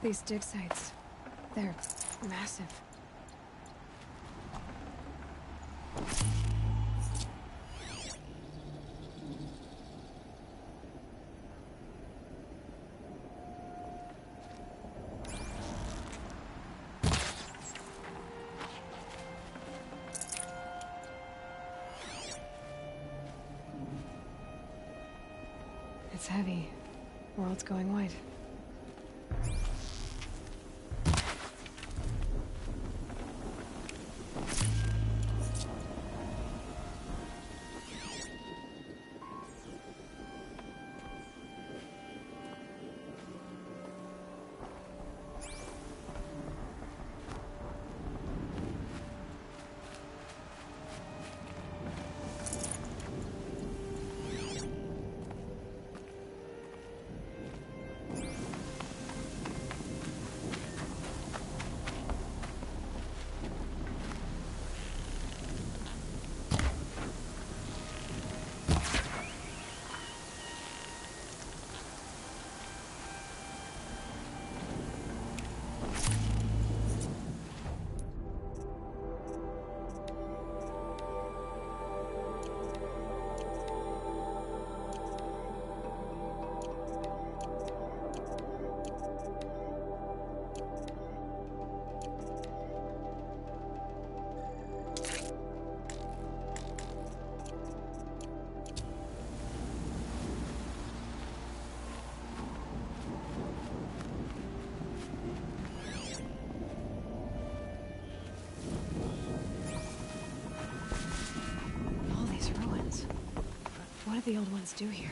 These dig sites, they're massive. It's heavy. World's going white. What did the old ones do here?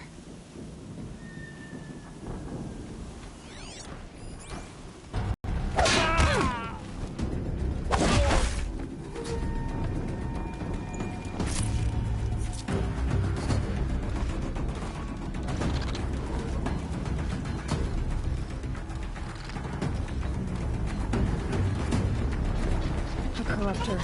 A corruptor.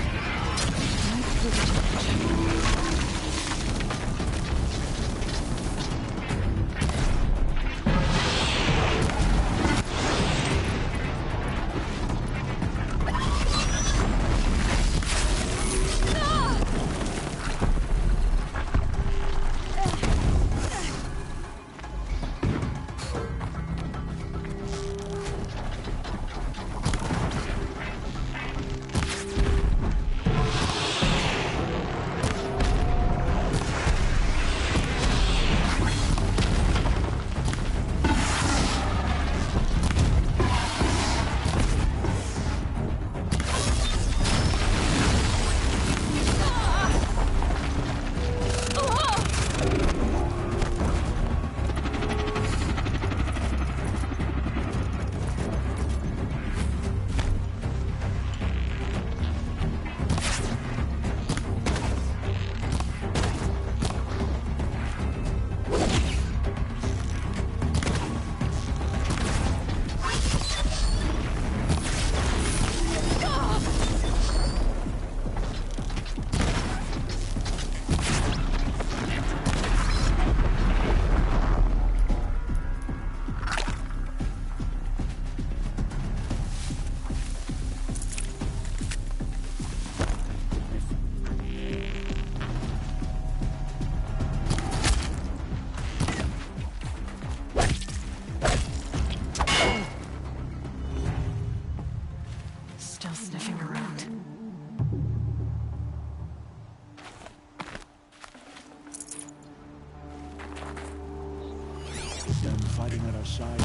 Them fighting at our side.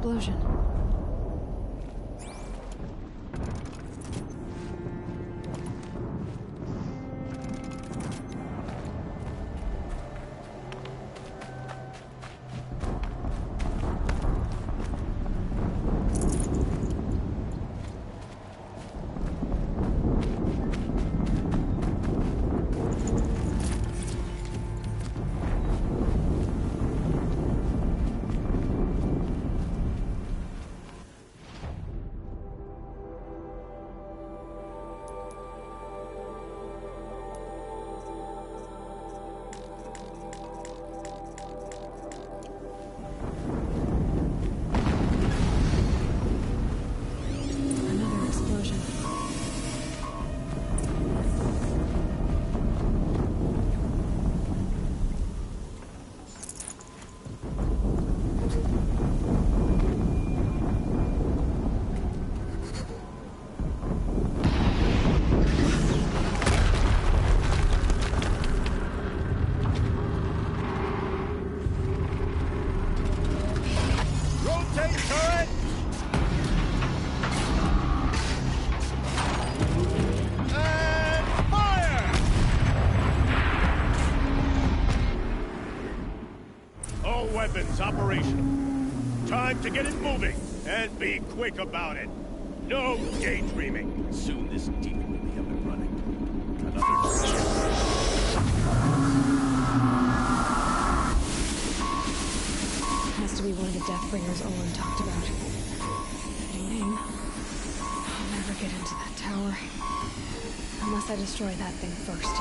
explosion. Another explosion. Rotate turret! And fire! All weapons operational. Time to get it moving, and be quick about it. No daydreaming. Soon this demon will be up and running. Another Has to be one of the Deathbringers Olin talked about. Fitting name. I'll never get into that tower. Unless I destroy that thing first.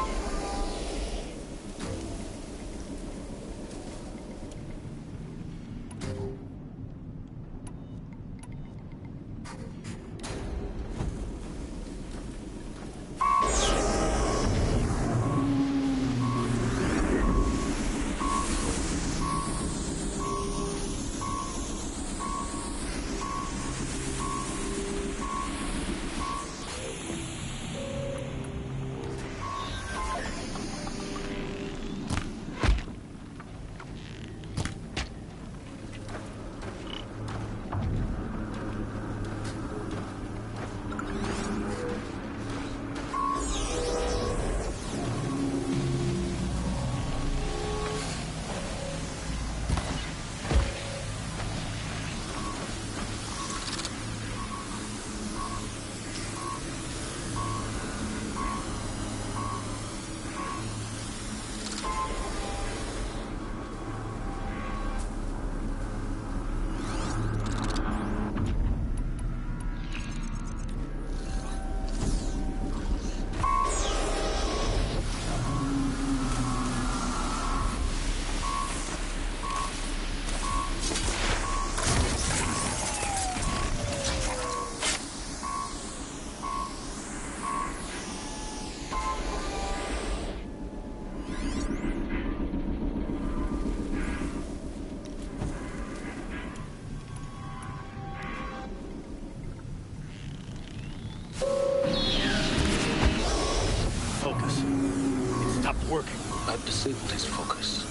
focus. It stopped working. I've disabled his focus.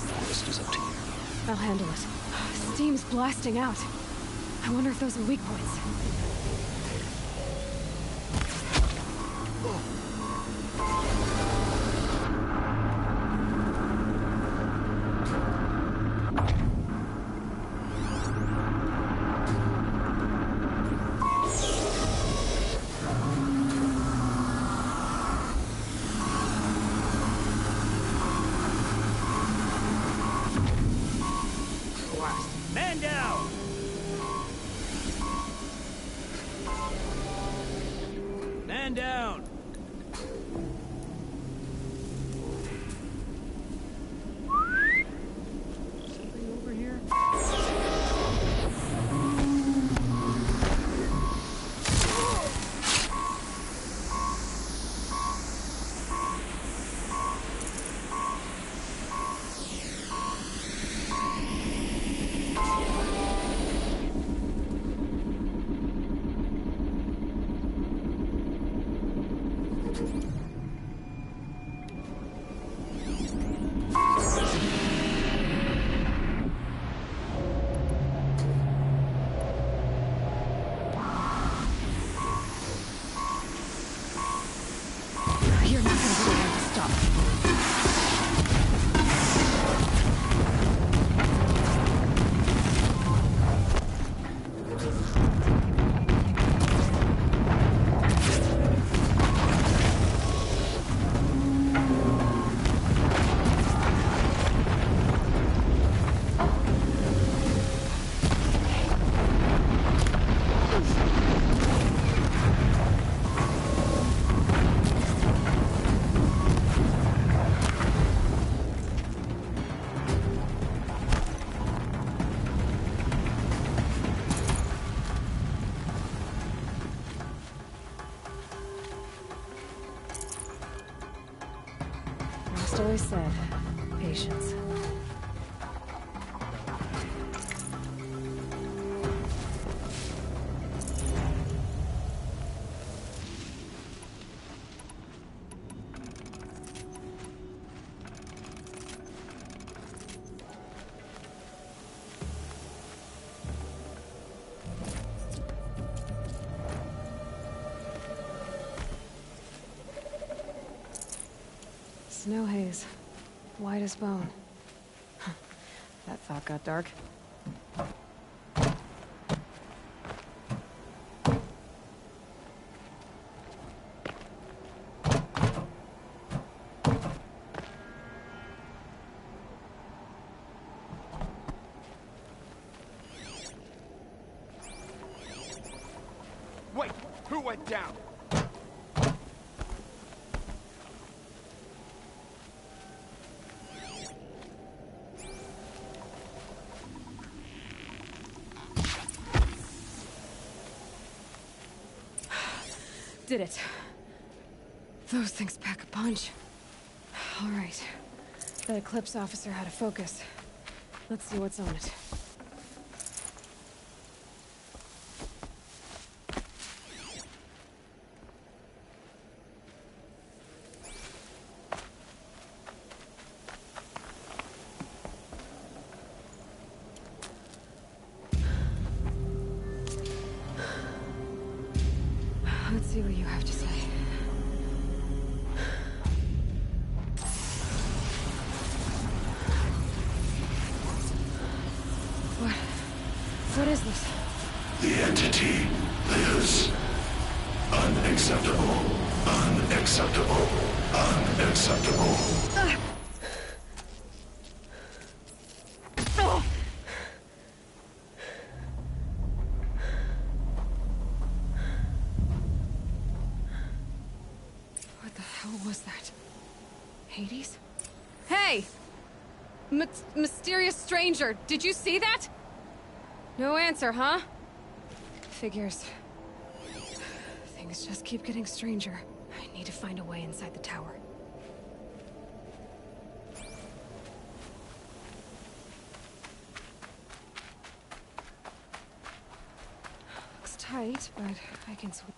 The rest is up to you. I'll handle it. Steam's blasting out. I wonder if those are weak points. Man down! Man down! Something over here? always said, patience. Snow haze. White as bone. That thought got dark. Wait, who went down? Did it. Those things pack a punch. All right. That Eclipse officer had a focus. Let's see what's on it. Let's see what you have to say. What is this? The entity lives. Unacceptable. Unacceptable. Unacceptable. What the hell was that? Hades? Hey! Mysterious stranger, did you see that? No answer, huh? Figures. Things just keep getting stranger. I need to find a way inside the tower. Looks tight, but I can sweep.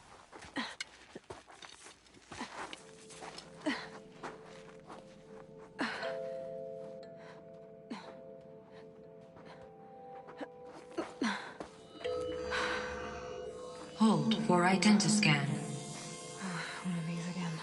Hold for identiscan. One of these again.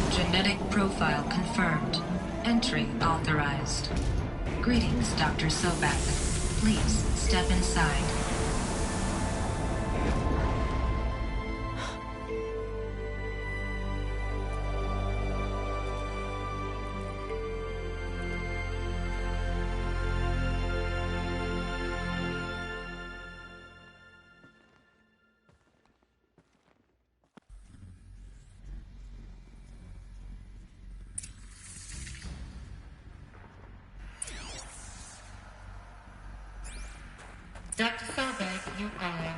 Genetic profile confirmed. Entry authorized. Greetings, Dr. Sobek. Please step inside. Dr. Sobek, you are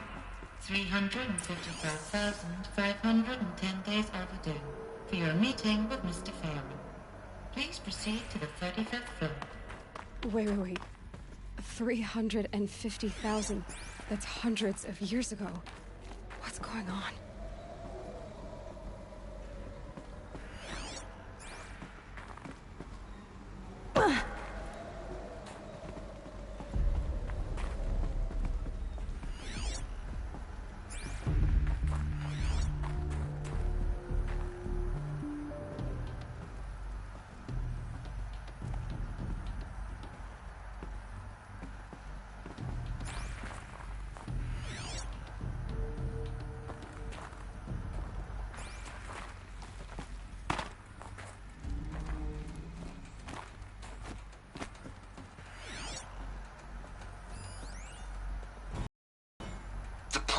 355,510 days overdue for your meeting with Mr. Fairman. Please proceed to the 35th floor. Wait. 350,000. That's hundreds of years ago. What's going on?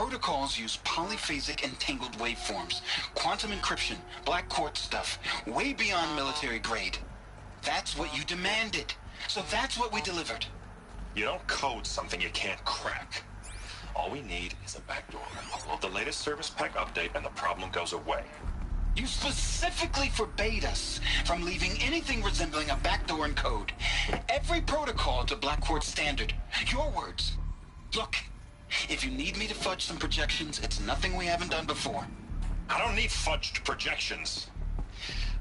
protocols use polyphasic entangled waveforms, quantum encryption, black quartz stuff, way beyond military grade. That's what you demanded. So that's what we delivered. You don't code something you can't crack. All we need is a backdoor. Upload the latest service pack update and the problem goes away. You specifically forbade us from leaving anything resembling a backdoor in code. Every protocol to Black Quartz standard. Your words. Look, if you need me to fudge some projections, it's nothing we haven't done before. I don't need fudged projections.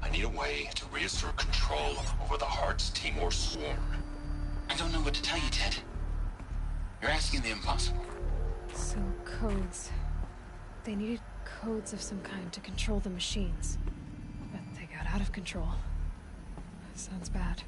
I need a way to reassert control over the Hearts Timor swarm. I don't know what to tell you, Ted. You're asking the impossible. So, codes. They needed codes of some kind to control the machines. But they got out of control. Sounds bad.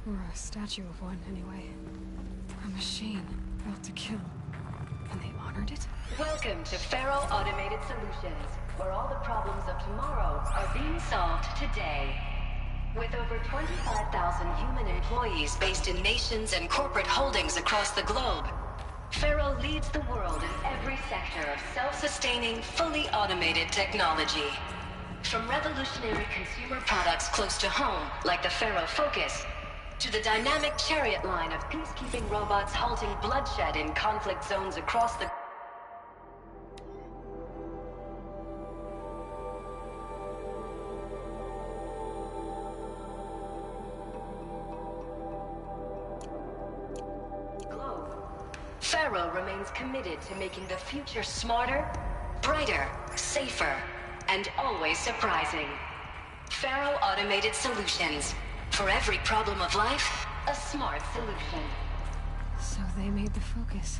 Or a statue of one, anyway. A machine built to kill. And they honored it? Welcome to Faro Automated Solutions, where all the problems of tomorrow are being solved today. With over 25,000 human employees based in nations and corporate holdings across the globe, Faro leads the world in every sector of self-sustaining, fully automated technology. From revolutionary consumer products close to home, like the Faro Focus, to the dynamic chariot line of peacekeeping robots halting bloodshed in conflict zones across the globe. Faro remains committed to making the future smarter, brighter, safer, and always surprising. Faro Automated Solutions. For every problem of life, a smart solution. So they made the Focus.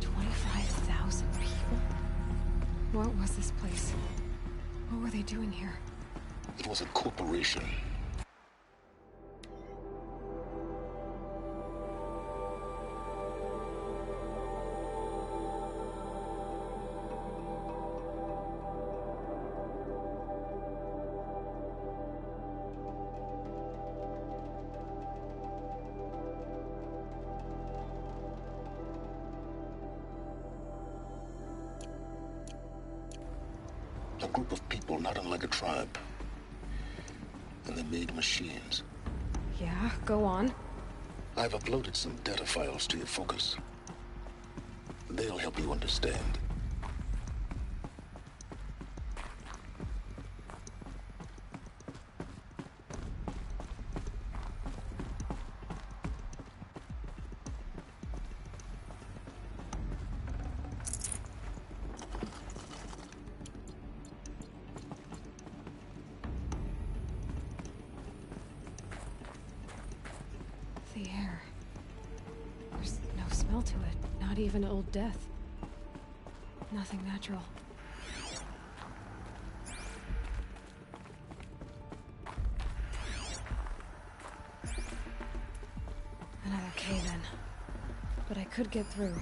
25,000 people? What was this place? What were they doing here? It was a corporation. A group of people not unlike a tribe. And they made machines. Yeah, go on. I've uploaded some data files to your Focus. They'll help you understand. The air. There's no smell to it. Not even Old Death. Nothing natural. Another cave-in. But I could get through.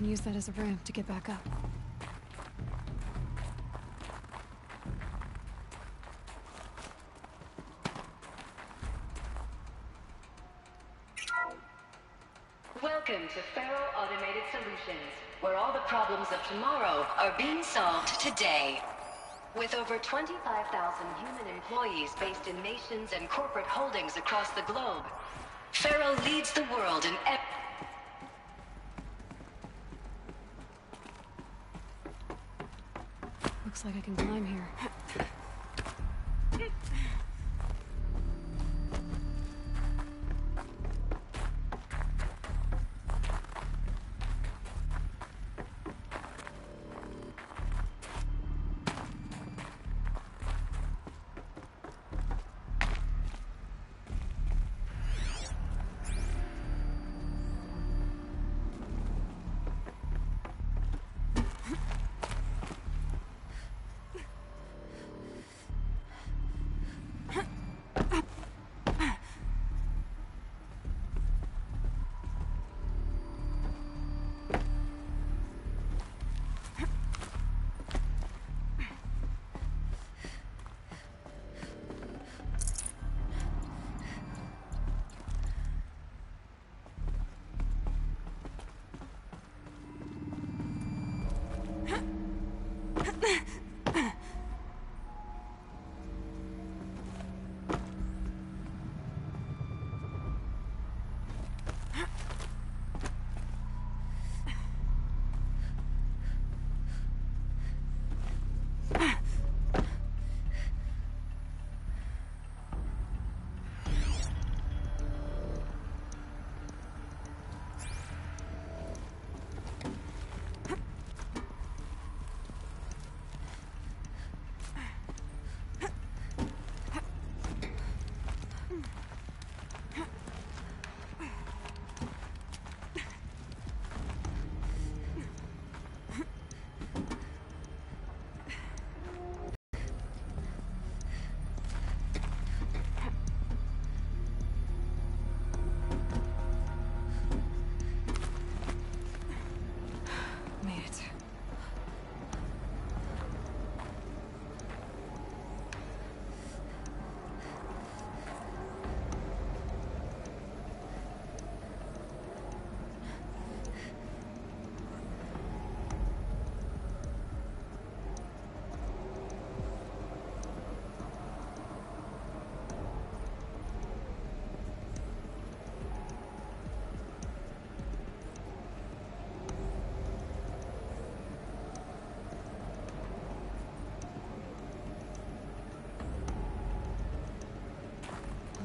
can use that as a ramp to get back up. Welcome to Faro Automated Solutions, where all the problems of tomorrow are being solved today. With over 25,000 human employees based in nations and corporate holdings across the globe, Faro leads the world in Looks like I can climb here.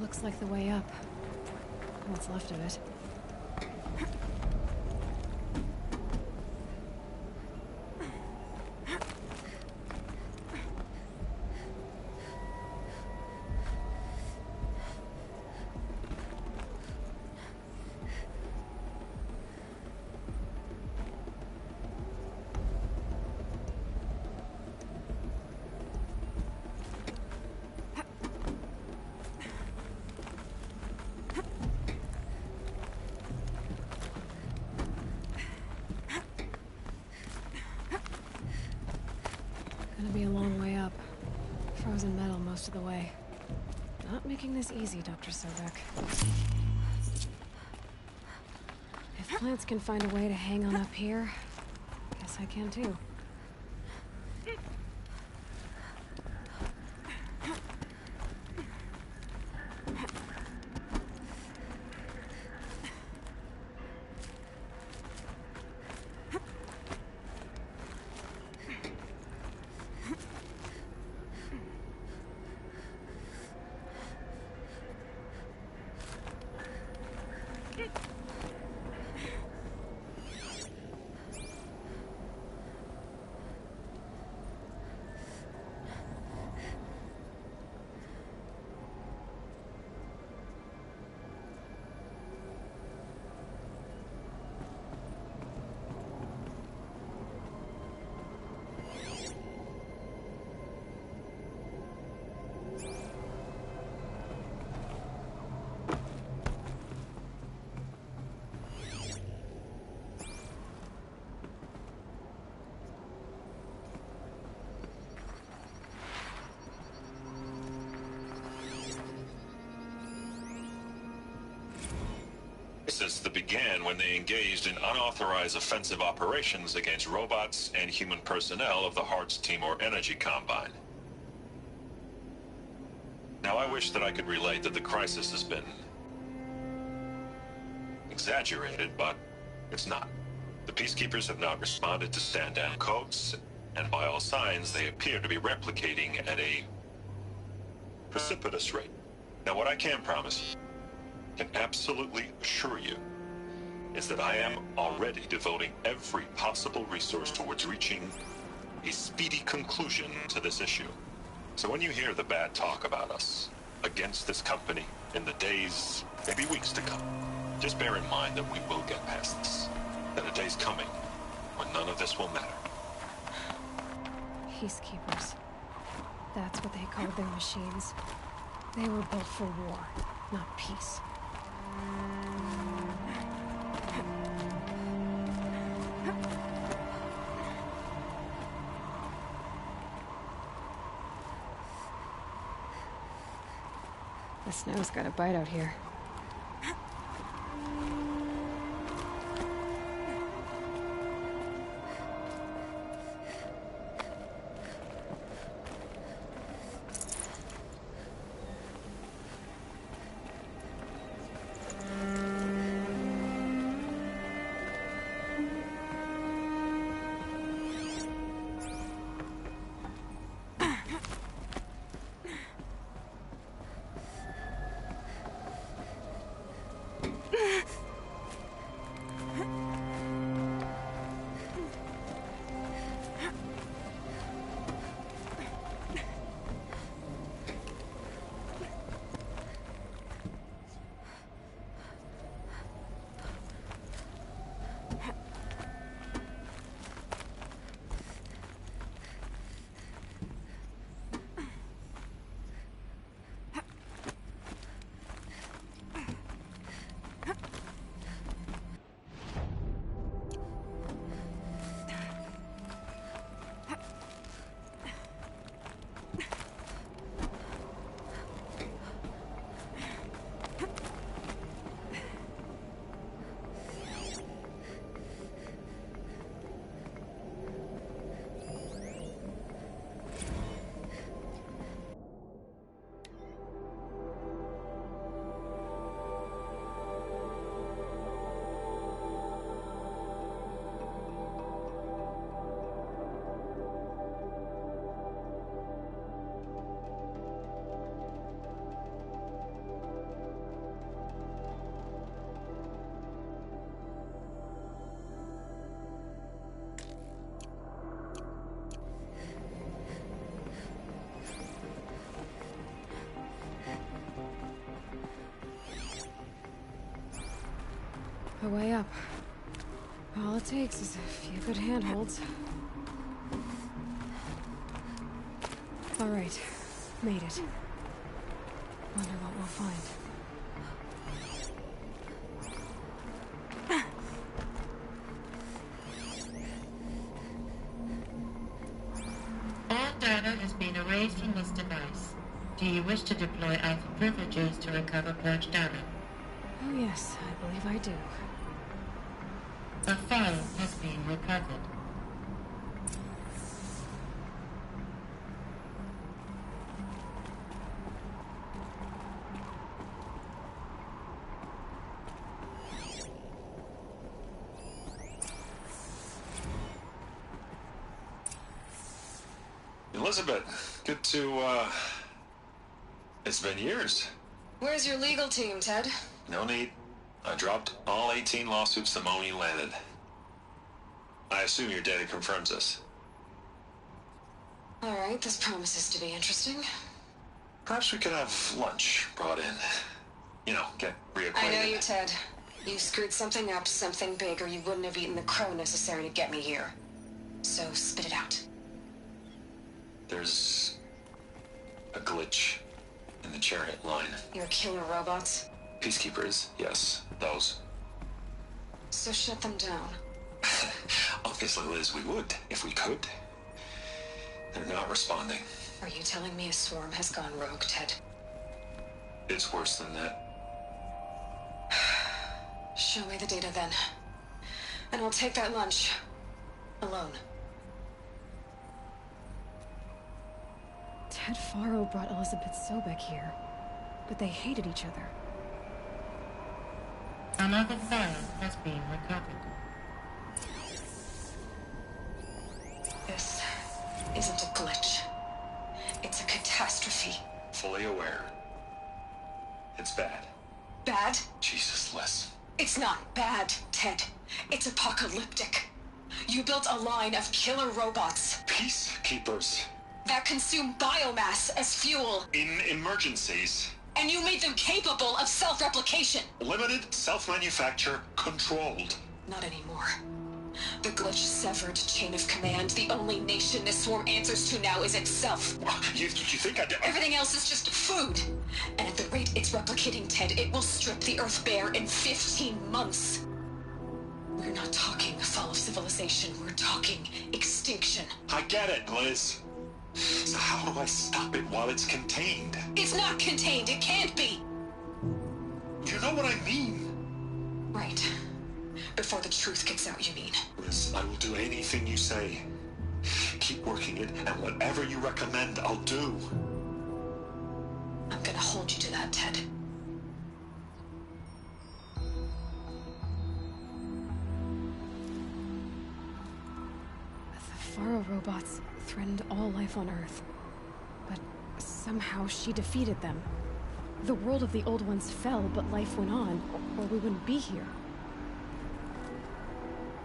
Looks like the way up. What's left of it. Gonna be a long way up. Frozen metal most of the way. Not making this easy, Dr. Sobek. If plants can find a way to hang on up here, guess I can too. crisis that began when they engaged in unauthorized offensive operations against robots and human personnel of the Hearts Timor Energy Combine. Now, I wish that I could relate that the crisis has been exaggerated, but it's not. The Peacekeepers have not responded to stand-down codes, and by all signs, they appear to be replicating at a precipitous rate. Now, what I can promise, can absolutely assure you, is that I am already devoting every possible resource towards reaching a speedy conclusion to this issue. So when you hear the bad talk about us against this company in the days, maybe weeks to come, just bear in mind that we will get past this. That a day's coming when none of this will matter. Peacekeepers. That's what they called their machines. They were built for war, not peace. The snow's got a bite out here. A way up. All it takes is a few good handholds. All right, made it. Wonder what we'll find. All data has been erased from this device. Do you wish to deploy Alpha privileges to recover purged data? Oh yes, I believe I do. A file has been recovered. Elizabeth, good to, it's been years. Where's your legal team, Ted? No need. I dropped all 18 lawsuits the moment you landed. I assume your data confirms this. All right, this promises to be interesting. Perhaps we could have lunch brought in. You know, get reacquainted. I know you, Ted. You screwed something up, something big, or you wouldn't have eaten the crow necessary to get me here. So spit it out. There's a glitch in the chariot line. Your killer robots? Peacekeepers, yes, those. So shut them down. Obviously, Liz, we would, if we could. They're not responding. Are you telling me a swarm has gone rogue, Ted? It's worse than that. Show me the data then. And I'll take that lunch. Alone. Ted Faro brought Elizabeth Sobek here. But they hated each other. Another file has been recovered. This isn't a glitch. It's a catastrophe. Fully aware. It's bad. Bad? Jesus, Les. It's not bad, Ted. It's apocalyptic. You built a line of killer robots Peacekeepers. that consume biomass as fuel, In emergencies. and you made them capable of self-replication. Limited, self-manufacture, controlled. Not anymore. The glitch severed chain of command. The only nation this swarm answers to now is itself. You think Everything else is just food. And at the rate it's replicating, Ted, it will strip the Earth bare in 15 months. We're not talking fall of civilization. We're talking extinction. I get it, Liz. So how do I stop it while it's contained? It's not contained. It can't be. You know what I mean? Right. Before the truth gets out, you mean? Liz, I will do anything you say. Keep working it, and whatever you recommend, I'll do. I'm gonna hold you to that, Ted. The Faro robots threatened all life on Earth. But somehow she defeated them. The world of the old ones fell, but life went on, or we wouldn't be here.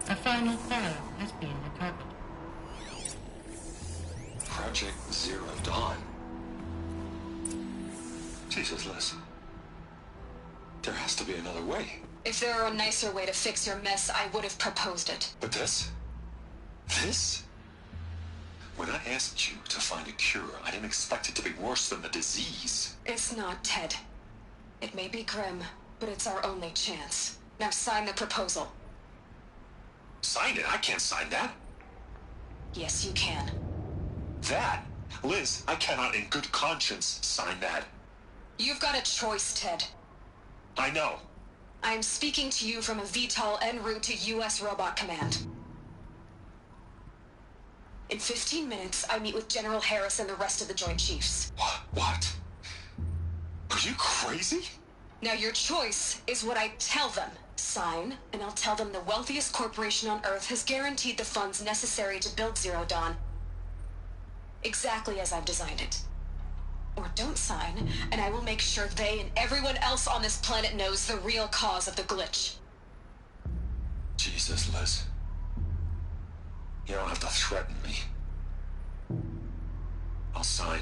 A final file has been recovered. Project Zero Dawn. Jesus, Liz. There has to be another way. If there were a nicer way to fix your mess, I would have proposed it. But this? This? When I asked you to find a cure, I didn't expect it to be worse than the disease. It's not, Ted. It may be grim, but it's our only chance. Now sign the proposal. Sign it? I can't sign that. Yes, you can. That? Liz, I cannot in good conscience sign that. You've got a choice, Ted. I know. I'm speaking to you from a VTOL en route to U.S. Robot Command. In 15 minutes, I meet with General Harris and the rest of the Joint Chiefs. What? Are you crazy? Now your choice is what I tell them. Sign, and I'll tell them the wealthiest corporation on Earth has guaranteed the funds necessary to build Zero Dawn. Exactly as I've designed it. Or don't sign, and I will make sure they and everyone else on this planet knows the real cause of the glitch. Jesus, Liz. You don't have to threaten me. I'll sign.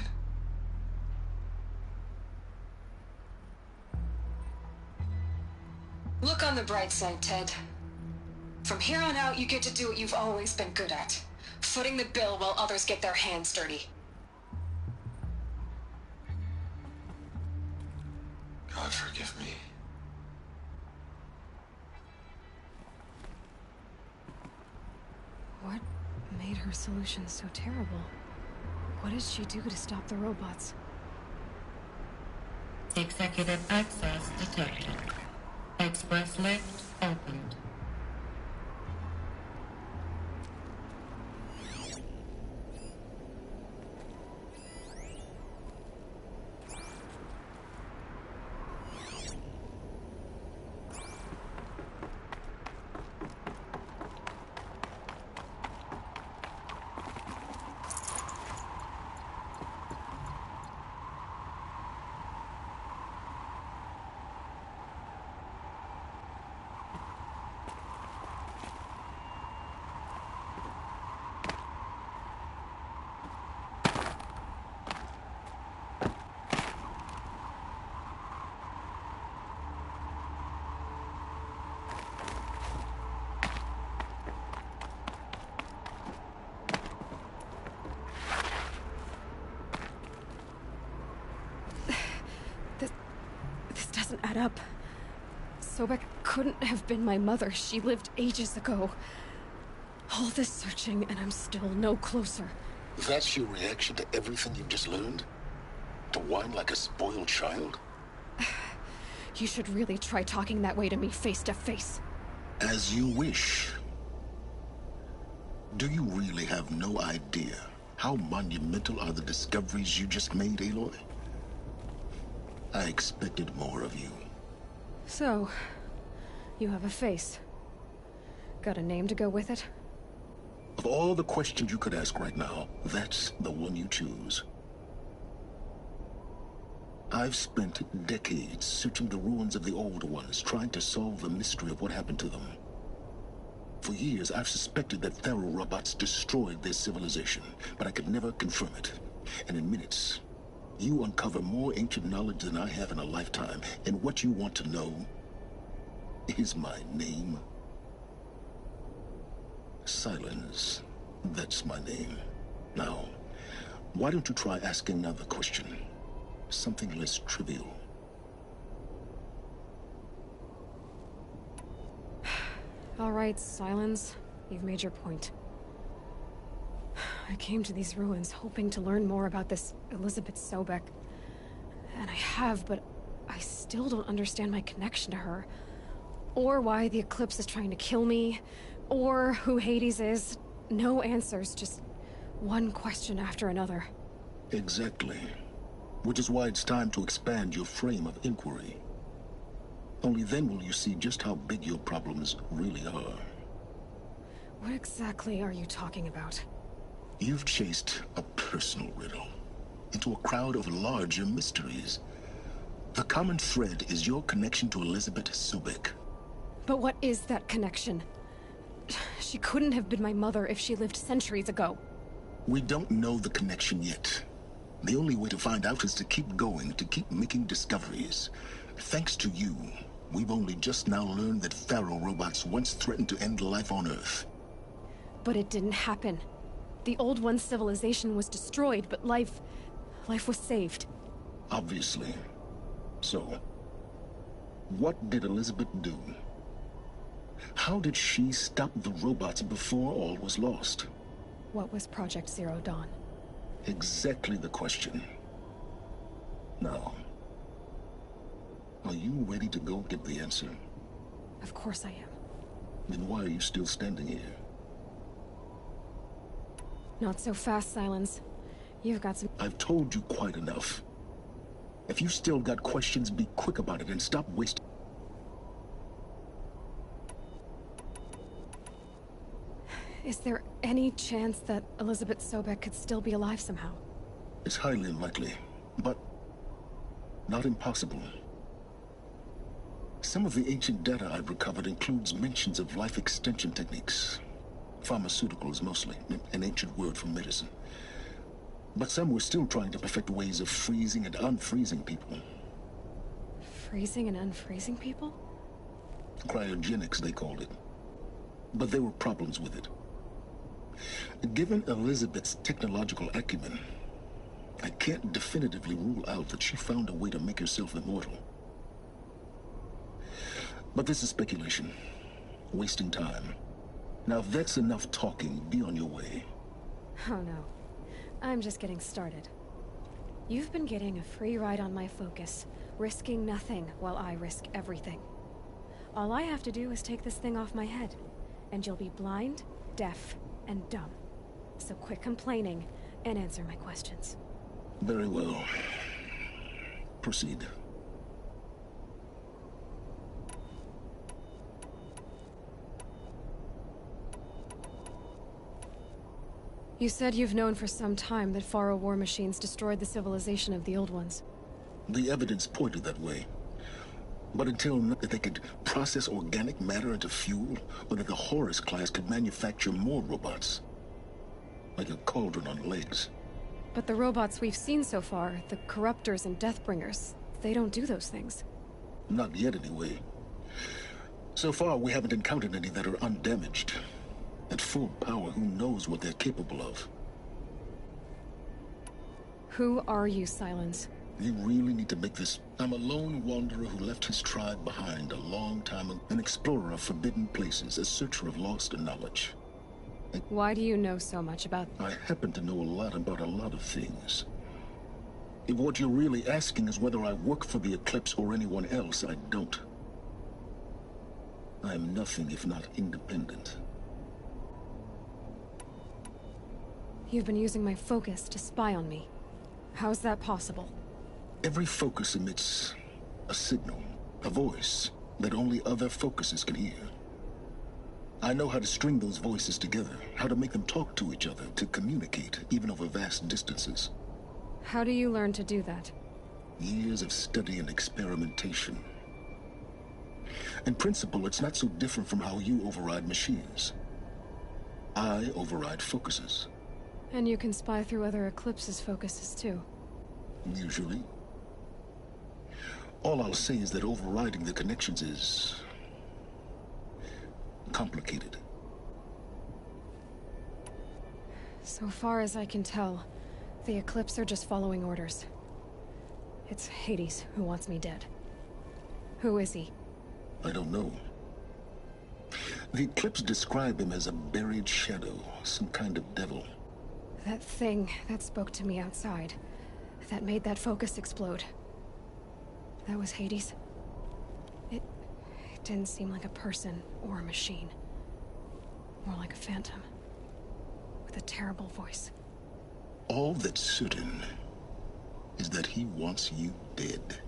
Look on the bright side, Ted. From here on out, you get to do what you've always been good at. Footing the bill while others get their hands dirty. God forgive me. What made her solution so terrible? What did she do to stop the robots? Executive access detected. Express lift opened. Add up. Sobek couldn't have been my mother. She lived ages ago. All this searching, and I'm still no closer. That's your reaction to everything you've just learned? To whine like a spoiled child? You should really try talking that way to me face to face. As you wish. Do you really have no idea how monumental are the discoveries you just made, Aloy? I expected more of you. So, you have a face. Got a name to go with it? Of all the questions you could ask right now, that's the one you choose. I've spent decades searching the ruins of the old ones, trying to solve the mystery of what happened to them. For years, I've suspected that Faro robots destroyed their civilization, but I could never confirm it. And in minutes, you uncover more ancient knowledge than I have in a lifetime. And what you want to know is my name. Silence. That's my name. Now, why don't you try asking another question? Something less trivial. All right, Silence. You've made your point. I came to these ruins hoping to learn more about this Elizabeth Sobek. And I have, but I still don't understand my connection to her. Or why the Eclipse is trying to kill me. Or who Hades is. No answers, just one question after another. Exactly. Which is why it's time to expand your frame of inquiry. Only then will you see just how big your problems really are. What exactly are you talking about? You've chased a personal riddle into a crowd of larger mysteries. The common thread is your connection to Elizabeth Sobek. But what is that connection? She couldn't have been my mother if she lived centuries ago. We don't know the connection yet. The only way to find out is to keep going, to keep making discoveries. Thanks to you, we've only just now learned that Faro robots once threatened to end life on Earth. But it didn't happen. The Old One's civilization was destroyed, but life was saved. Obviously. So, what did Elizabeth do? How did she stop the robots before all was lost? What was Project Zero Dawn? Exactly the question. Now, are you ready to go get the answer? Of course I am. Then why are you still standing here? Not so fast, Silence. You've got some... I've told you quite enough. If you still got questions, be quick about it and stop wasting... Is there any chance that Elizabeth Sobek could still be alive somehow? It's highly unlikely, but not impossible. Some of the ancient data I've recovered includes mentions of life extension techniques. Pharmaceuticals, mostly, an ancient word for medicine. But some were still trying to perfect ways of freezing and unfreezing people. Freezing and unfreezing people? Cryogenics, they called it. But there were problems with it. Given Elizabeth's technological acumen, I can't definitively rule out that she found a way to make herself immortal. But this is speculation. Wasting time. Now, if that's enough talking, be on your way. Oh no. I'm just getting started. You've been getting a free ride on my focus, risking nothing while I risk everything. All I have to do is take this thing off my head, and you'll be blind, deaf, and dumb. So quit complaining and answer my questions. Very well. Proceed. You said you've known for some time that Faro war machines destroyed the civilization of the Old Ones. The evidence pointed that way. But until now, that they could process organic matter into fuel, or that the Horus class could manufacture more robots. Like a cauldron on legs. But the robots we've seen so far, the Corruptors and Deathbringers, they don't do those things. Not yet, anyway. So far, we haven't encountered any that are undamaged. At full power, who knows what they're capable of? Who are you, Silence? You really need to make this... I'm a lone wanderer who left his tribe behind a long time ago. An explorer of forbidden places, a searcher of lost knowledge. Why do you know so much about... I happen to know a lot about a lot of things. If what you're really asking is whether I work for the Eclipse or anyone else, I don't. I am nothing if not independent. You've been using my focus to spy on me. How's that possible? Every focus emits a signal, a voice, that only other focuses can hear. I know how to string those voices together, how to make them talk to each other, to communicate, even over vast distances. How do you learn to do that? Years of study and experimentation. In principle, it's not so different from how you override machines. I override focuses. And you can spy through other Eclipse's focuses too. Usually. All I'll say is that overriding the connections is complicated. So far as I can tell, the Eclipse are just following orders. It's Hades who wants me dead. Who is he? I don't know. The Eclipse describe him as a buried shadow, some kind of devil. That thing that spoke to me outside, that made that focus explode. That was Hades. It didn't seem like a person or a machine. More like a phantom. With a terrible voice. All that's certain is that he wants you dead.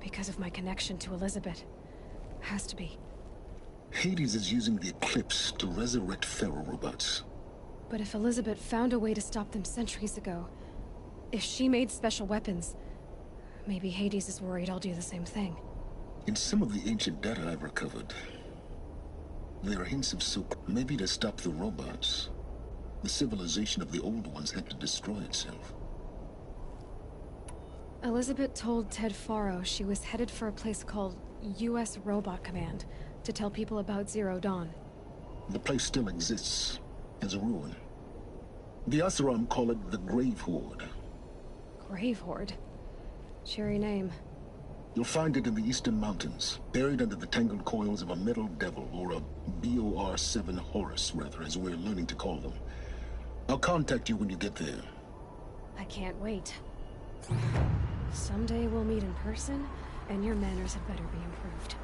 Because of my connection to Elizabeth. Has to be. Hades is using the Eclipse to resurrect Faro robots. But if Elizabeth found a way to stop them centuries ago, if she made special weapons, maybe Hades is worried I'll do the same thing. In some of the ancient data I've recovered, there are hints of maybe to stop the robots. The civilization of the old ones had to destroy itself. Elizabeth told Ted Faro she was headed for a place called U.S. Robot Command to tell people about Zero Dawn. The place still exists as a ruin. The Oseram call it the Grave Horde. Grave Horde? Cheery name. You'll find it in the Eastern Mountains, buried under the tangled coils of a metal devil, or a BOR-7 Horus, rather, as we're learning to call them. I'll contact you when you get there. I can't wait. Someday we'll meet in person, and your manners had better be improved.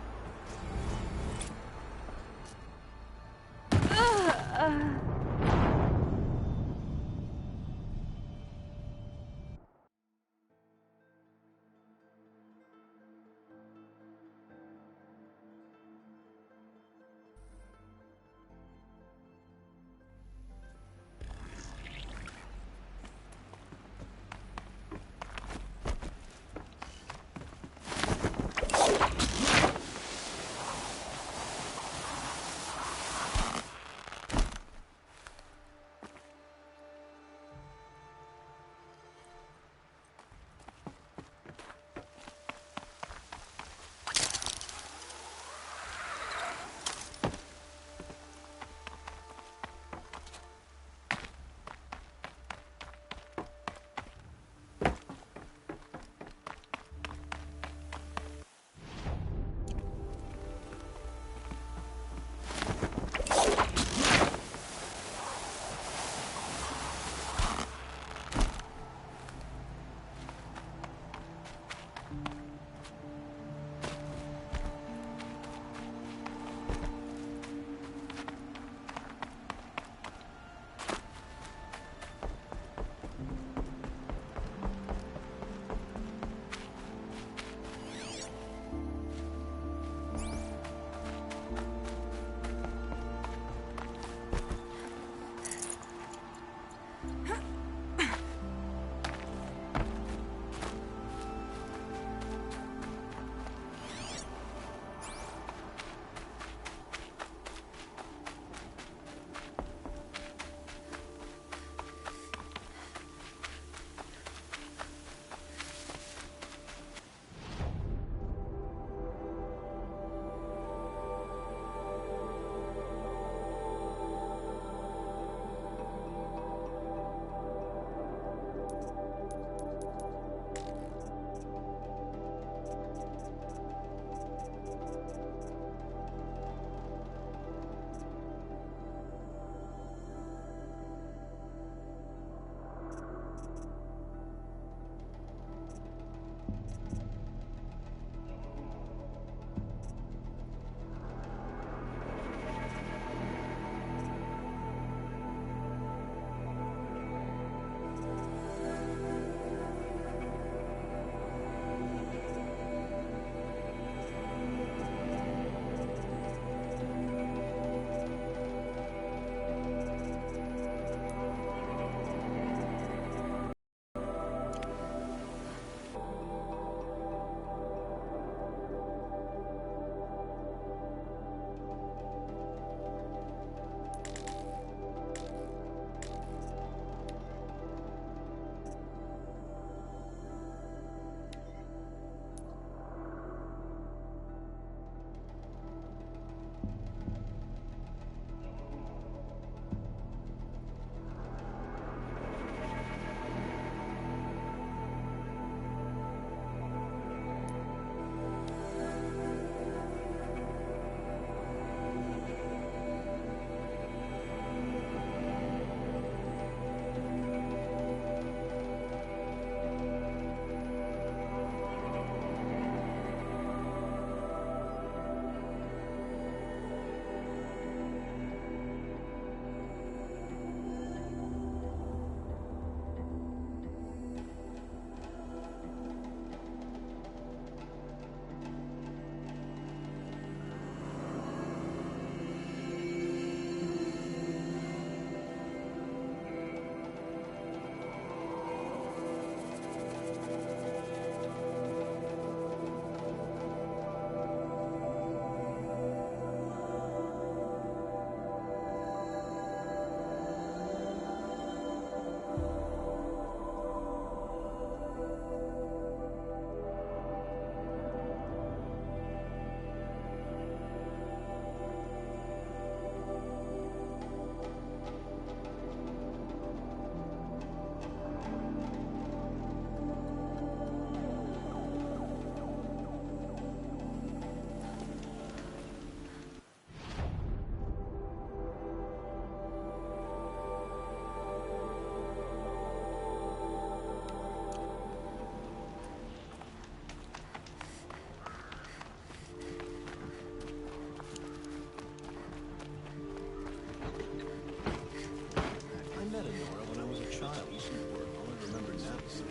All I remember now is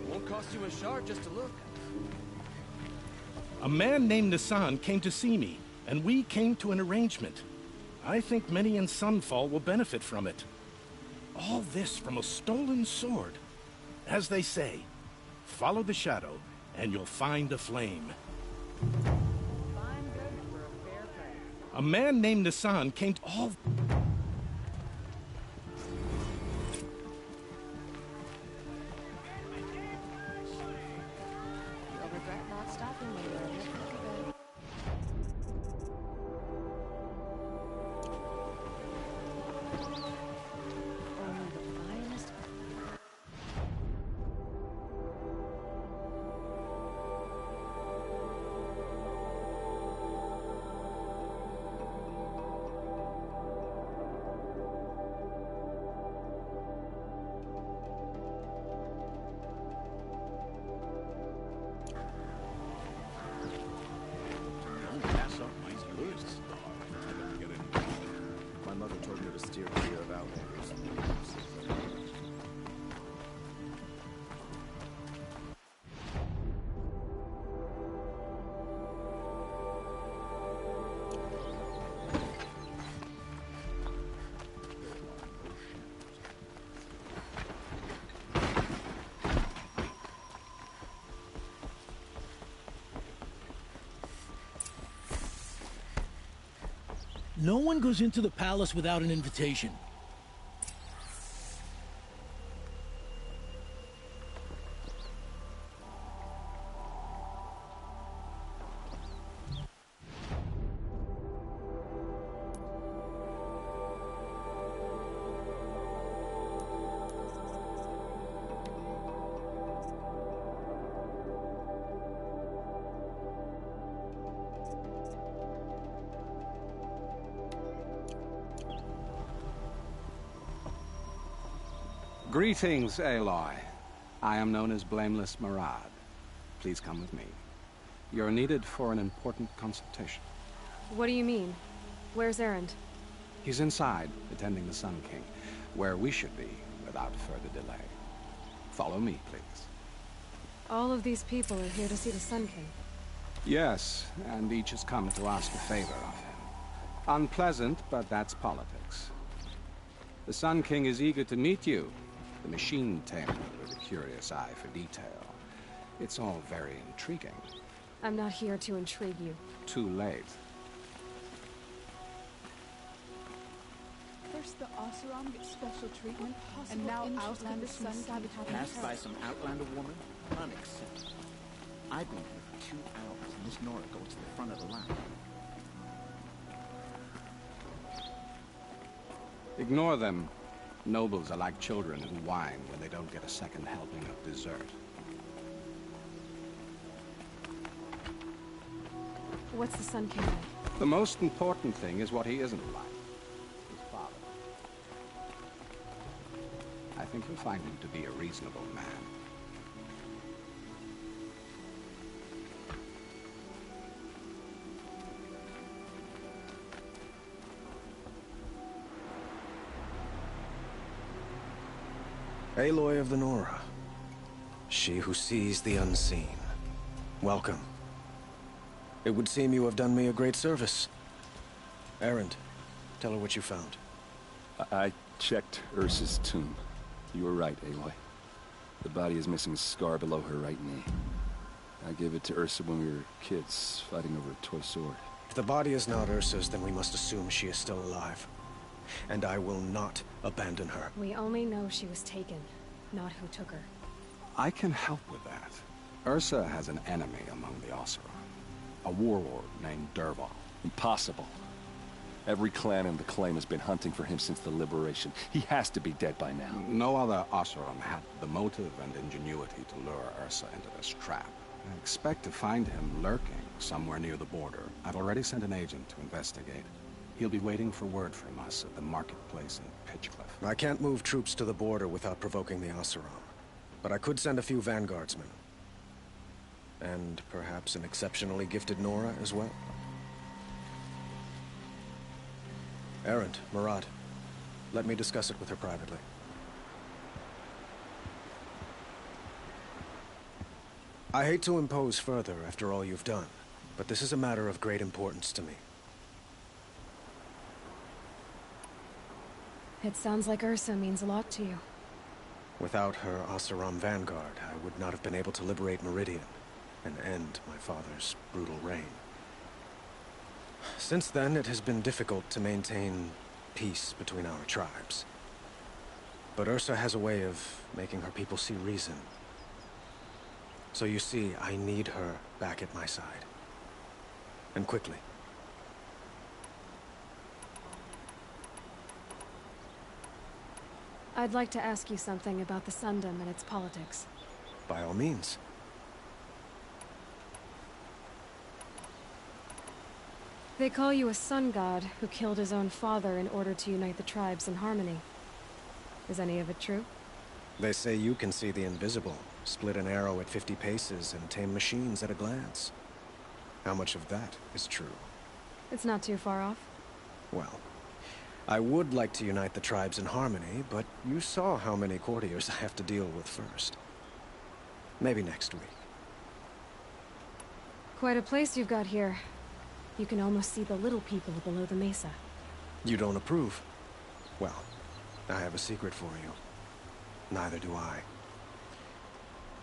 Won't cost you a shard just to look. A man named Nassan came to see me, and we came to an arrangement. I think many in Sunfall will benefit from it. All this from a stolen sword. As they say, follow the shadow, and you'll find a flame. A man named Nassan came to all... You'll regret not stopping when you're in the thick of it. Only the finest... don't pass up my good star. I don't get it. My mother told me to steer clear of outlanders. No one goes into the palace without an invitation. Greetings, Aloy. I am known as Blameless Marad. Please come with me. You're needed for an important consultation. What do you mean? Where's Erend? He's inside, attending the Sun King, where we should be without further delay. Follow me, please. All of these people are here to see the Sun King. Yes, and each has come to ask a favor of him. Unpleasant, but that's politics. The Sun King is eager to meet you, the machine tamer with a curious eye for detail. It's all very intriguing. I'm not here to intrigue you. Too late. First the Oseram gets special treatment, and now Outlander Sun sabotage. Passed by some Outlander woman? Unacceptable. I've been here for 2 hours, and Miss Nora goes to the front of the line. Ignore them. Nobles are like children who whine when they don't get a second helping of dessert. What's the Sun King like? The most important thing is what he isn't like. His father. I think you'll find him to be a reasonable man. Aloy of the Nora. She who sees the unseen. Welcome. It would seem you have done me a great service. Erend, tell her what you found. I checked Ursa's tomb. You were right, Aloy. The body is missing a scar below her right knee. I gave it to Ursa when we were kids, fighting over a toy sword. If the body is not Ursa's, then we must assume she is still alive. And I will not abandon her. We only know she was taken, not who took her. I can help with that. Ursa has an enemy among the Oseram. A warlord named Dervahl. Impossible. Every clan in the claim has been hunting for him since the liberation. He has to be dead by now. No other Oseram had the motive and ingenuity to lure Ursa into this trap. I expect to find him lurking somewhere near the border. I've already sent an agent to investigate. He'll be waiting for word from us at the marketplace in Pitchcliff. I can't move troops to the border without provoking the Oseram. But I could send a few vanguardsmen. And perhaps an exceptionally gifted Nora as well. Erend, Marad, let me discuss it with her privately. I hate to impose further after all you've done, but this is a matter of great importance to me. It sounds like Ursa means a lot to you. Without her Oseram vanguard, I would not have been able to liberate Meridian and end my father's brutal reign. Since then, it has been difficult to maintain peace between our tribes. But Ursa has a way of making her people see reason. So you see, I need her back at my side. And quickly. I'd like to ask you something about the Sundom and its politics. By all means. They call you a sun god who killed his own father in order to unite the tribes in harmony. Is any of it true? They say you can see the invisible, split an arrow at 50 paces, and tame machines at a glance. How much of that is true? It's not too far off. Well, I would like to unite the tribes in harmony, but you saw how many courtiers I have to deal with first. Maybe next week. Quite a place you've got here. You can almost see the little people below the mesa. You don't approve? Well, I have a secret for you. Neither do I.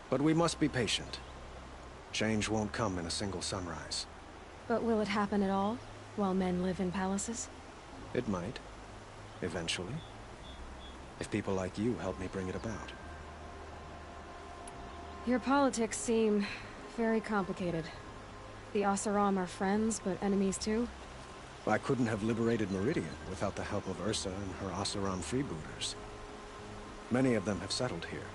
But we must be patient. Change won't come in a single sunrise. But will it happen at all, while men live in palaces? It might. Eventually. If people like you help me bring it about. Your politics seem very complicated. The Oseram are friends, but enemies too? I couldn't have liberated Meridian without the help of Ursa and her Oseram freebooters. Many of them have settled here.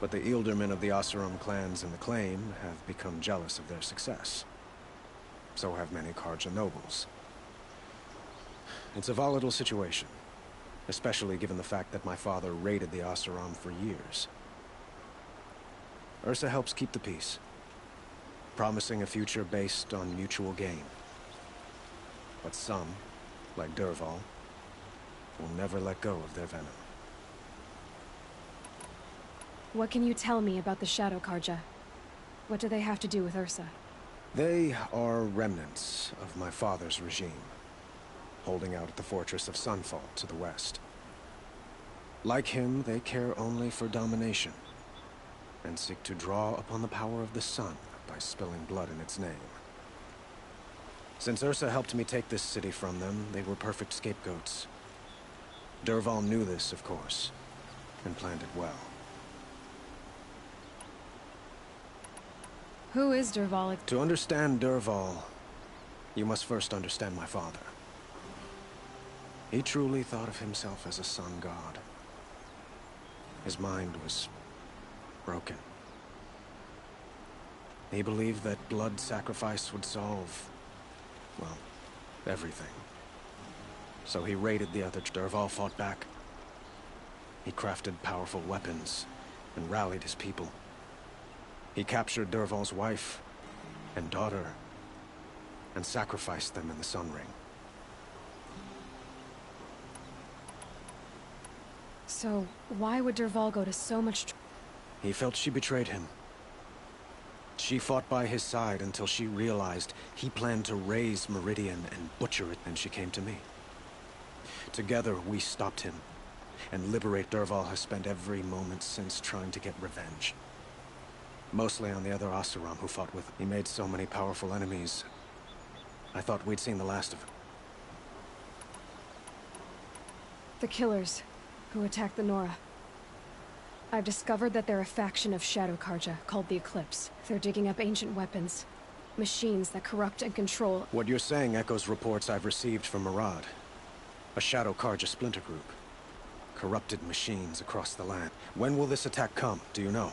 But the Ealdormen of the Oseram clans in the Claim have become jealous of their success. So have many Carja nobles. It's a volatile situation, especially given the fact that my father raided the Oseram for years. Ursa helps keep the peace, promising a future based on mutual gain. But some, like Dervahl, will never let go of their venom. What can you tell me about the Shadow Carja? What do they have to do with Ursa? They are remnants of my father's regime, holding out at the fortress of Sunfall to the west. Like him, they care only for domination, and seek to draw upon the power of the sun by spilling blood in its name. Since Ursa helped me take this city from them, they were perfect scapegoats. Dervahl knew this, of course, and planned it well. Who is Dervahl? To understand Dervahl, you must first understand my father. He truly thought of himself as a sun god. His mind was broken. He believed that blood sacrifice would solve, well, everything. So he raided the other. Dervahl fought back. He crafted powerful weapons and rallied his people. He captured Dervahl's wife and daughter and sacrificed them in the Sun Ring. So, why would Dervahl go to so much trouble? He felt she betrayed him. She fought by his side until she realized he planned to raise Meridian and butcher it, and she came to me. Together, we stopped him, and Liberate Dervahl has spent every moment since trying to get revenge. Mostly on the other Oseram who fought with him. He made so many powerful enemies. I thought we'd seen the last of him. The Killers, who attacked the Nora. I've discovered that they're a faction of Shadow Carja, called the Eclipse. They're digging up ancient weapons. Machines that corrupt and control. What you're saying echoes reports I've received from Murad. A Shadow Carja splinter group. Corrupted machines across the land. When will this attack come, do you know?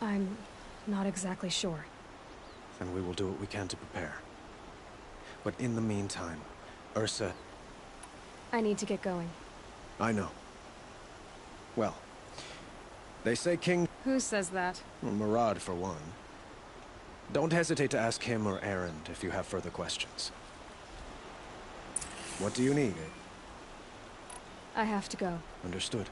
I'm not exactly sure. Then we will do what we can to prepare. But in the meantime, Ursa... I need to get going. I know. Well, they say King... Who says that? Well, Murad, for one. Don't hesitate to ask him or Erend if you have further questions. What do you need? I have to go. Understood.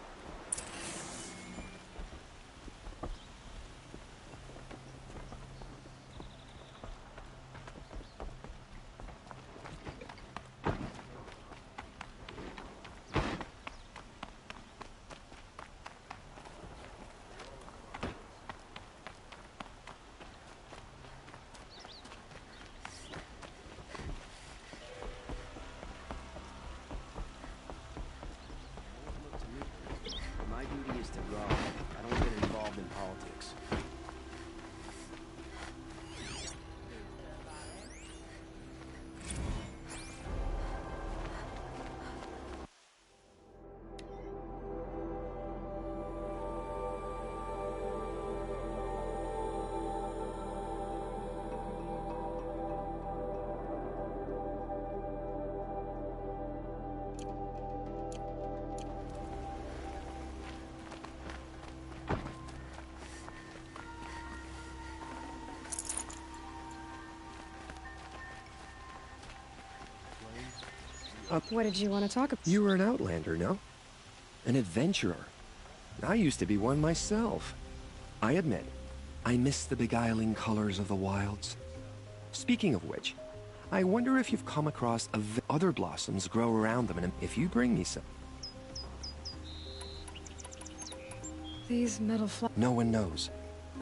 What did you want to talk about? You were an outlander, no? An adventurer. I used to be one myself. I admit, I miss the beguiling colors of the wilds. Speaking of which, I wonder if you've come across other blossoms grow around them, and if you bring me some. These metal flowers. No one knows.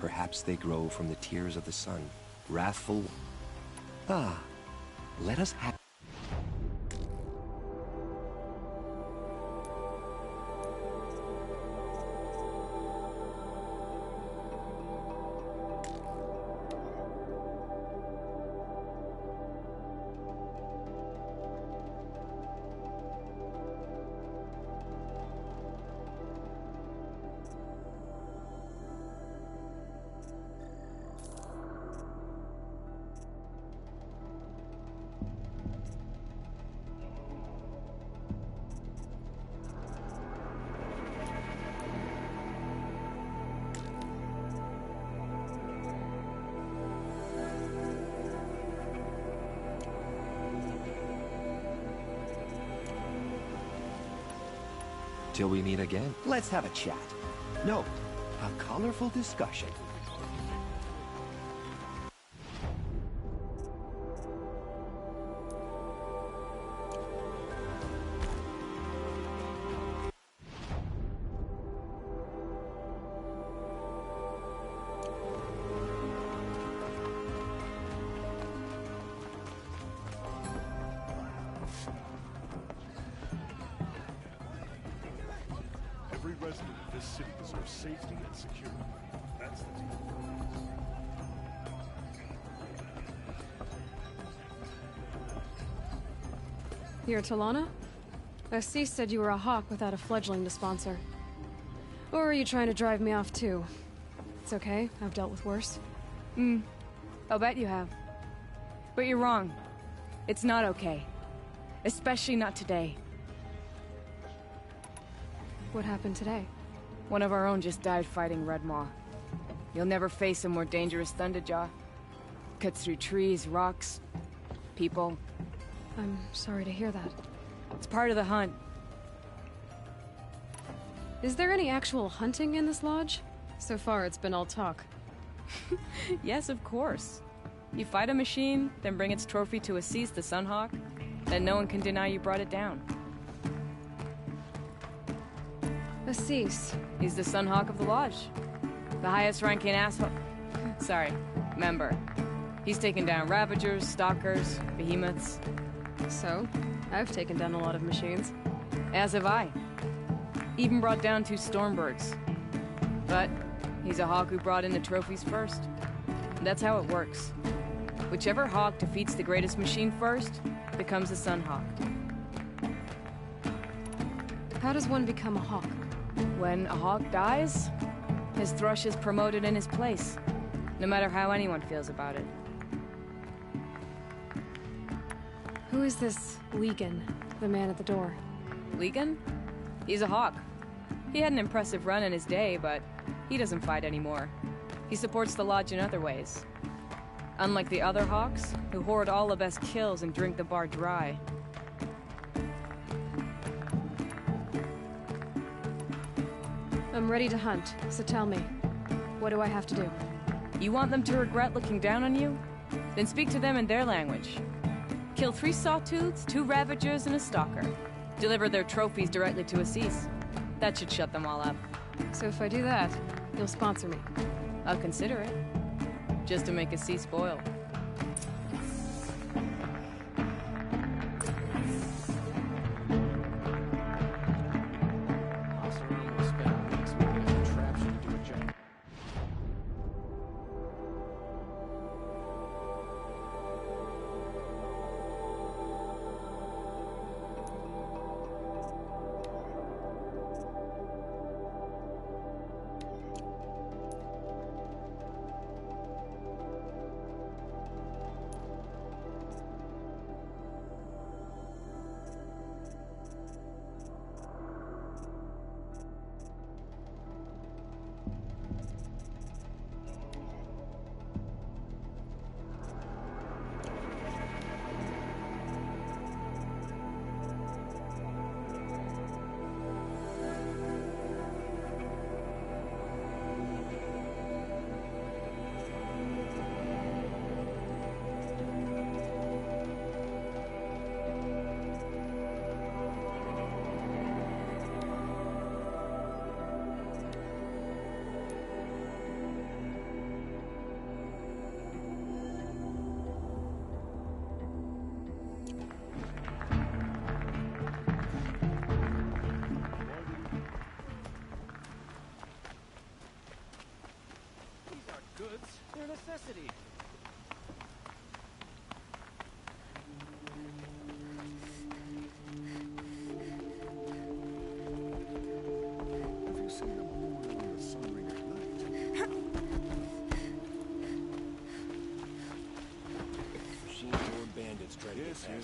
Perhaps they grow from the tears of the sun, wrathful. Ah, let us have. Till we meet again, let's have a chat. No, a colorful discussion. Every resident of this city deserves safety and security. That's the deal. You're Talana? Assis said you were a hawk without a fledgling to sponsor. Or are you trying to drive me off too? It's okay, I've dealt with worse. I'll bet you have. But you're wrong. It's not okay. Especially not today. What happened today? One of our own just died fighting Red Maw. You'll never face a more dangerous Thunderjaw. Cuts through trees, rocks, people. I'm sorry to hear that. It's part of the hunt. Is there any actual hunting in this lodge? So far, it's been all talk. Yes, of course. You fight a machine, then bring its trophy to Assis the Sunhawk, then no one can deny you brought it down. Assis. He's the Sunhawk of the Lodge. The highest ranking asshole. Sorry, member. He's taken down Ravagers, Stalkers, Behemoths. So, I've taken down a lot of machines. As have I. Even brought down 2 Stormbirds. But he's a hawk who brought in the trophies first. That's how it works. Whichever hawk defeats the greatest machine first becomes a Sunhawk. How does one become a hawk? When a hawk dies, his thrush is promoted in his place, no matter how anyone feels about it. Who is this Legan, the man at the door? Legan? He's a hawk. He had an impressive run in his day, but he doesn't fight anymore. He supports the Lodge in other ways. Unlike the other hawks, who hoard all the best kills and drink the bar dry. I'm ready to hunt, so tell me, what do I have to do? You want them to regret looking down on you? Then speak to them in their language. Kill 3 Sawtooths, 2 Ravagers, and a Stalker. Deliver their trophies directly to Assis. That should shut them all up. So if I do that, you'll sponsor me? I'll consider it. Just to make Assis spoil.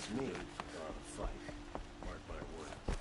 was me. Fight. Mark my word.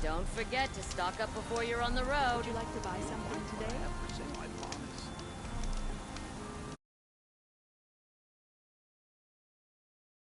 Don't forget to stock up before you're on the road. Would you like to buy something today?